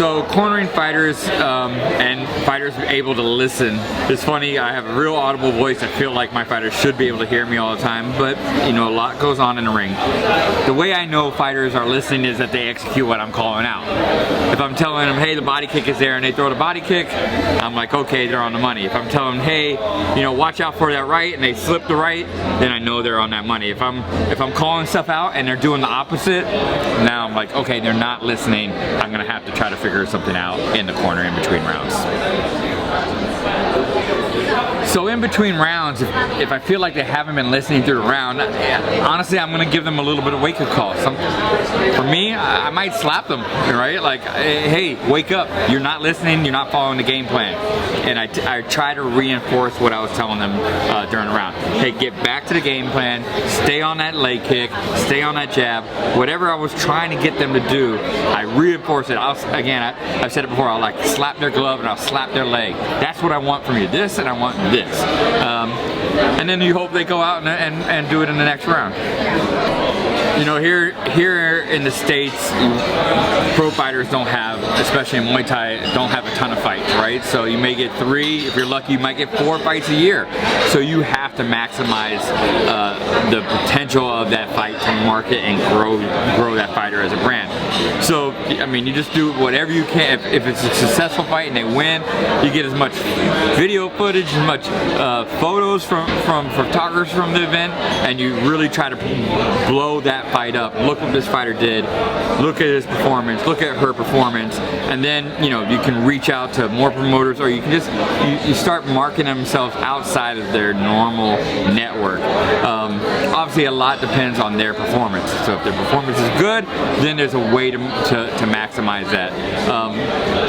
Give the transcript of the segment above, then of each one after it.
So cornering fighters and fighters able to listen. It's funny, I have a real audible voice. I feel like my fighters should be able to hear me all the time, but you know, a lot goes on in the ring. The way I know fighters are listening is that they execute what I'm calling out. If I'm telling them, hey, the body kick is there, and they throw the body kick, I'm like, okay, they're on the money. If I'm telling them, hey, you know, watch out for that right, and they slip the right, then I know they're on that money. If I'm calling stuff out and they're doing the opposite, now I'm like, okay, they're not listening. I'm gonna have to try to figure something out in the corner in between rounds. So in between rounds, if I feel like they haven't been listening through the round, honestly, I'm going to give them a little bit of wake-up call. For me, I might slap them, right? Like, hey, wake up. You're not listening. You're not following the game plan. And I try to reinforce what I was telling them during the round. Hey, get back to the game plan. Stay on that leg kick. Stay on that jab. Whatever I was trying to get them to do, I reinforce it. Again, I've said it before. I'll like slap their glove and I'll slap their leg. That's what I want from you. This and I want this. And then you hope they go out and do it in the next round. You know, here in the States, pro fighters don't have, especially in Muay Thai, don't have a ton of fights, right? So you may get 3, if you're lucky, you might get 4 fights a year. So you have to maximize the potential of that fight to market and grow that fighter as a brand. So, I mean, you just do whatever you can. If it's a successful fight and they win, you get as much video footage, as much photos from photographers from the event, and you really try to blow that fight up. Look what this fighter did. Look at his performance. Look at her performance. And then, you know, you can reach out to more promoters, or you can just you start marketing themselves outside of their normal network. Obviously, a lot depends on their performance. So if their performance is good, then there's a way to maximize that.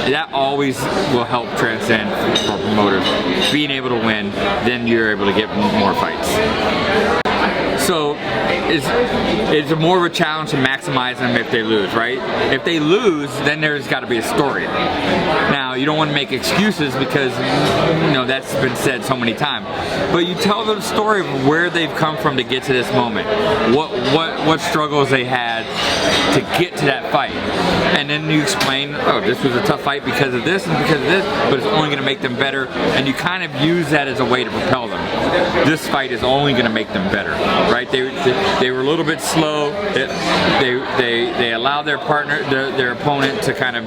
That always will help transcend for promoters. Being able to win, then you're able to get more fights. So it's more of a challenge to maximize them if they lose, right? If they lose, then there's got to be a story. Now, you don't want to make excuses because, you know, that's been said so many times. But you tell them the story of where they've come from to get to this moment. What struggles they had to get to that fight. And then you explain, oh, this was a tough fight because of this and because of this, but it's only going to make them better. And you kind of use that as a way to propel them. This fight is only going to make them better, right? They were a little bit slow. They allowed their partner, their opponent, to kind of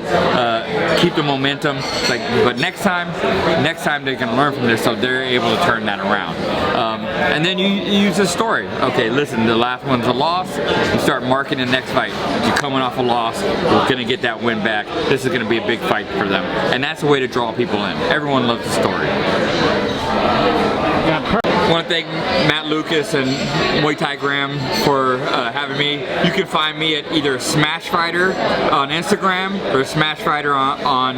keep the momentum. Like, but next time they can learn from this, so they're able to turn that around. And then you use a story. Okay, listen, the last one's a loss. You start marketing the next fight. You're coming off a loss. We're gonna get that win back. This is gonna be a big fight for them, and that's a way to draw people in. Everyone loves the story. I want to thank Matt Lucas and Muay Thai Graham for having me. You can find me at either Smash Fighter on Instagram or Smash Fighter on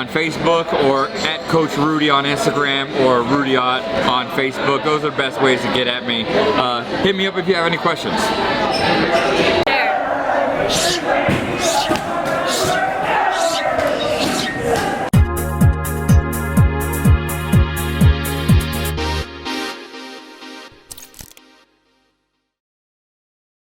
Facebook, or at Coach Rudi on Instagram or Rudi Ott on Facebook. Those are the best ways to get at me. Hit me up if you have any questions.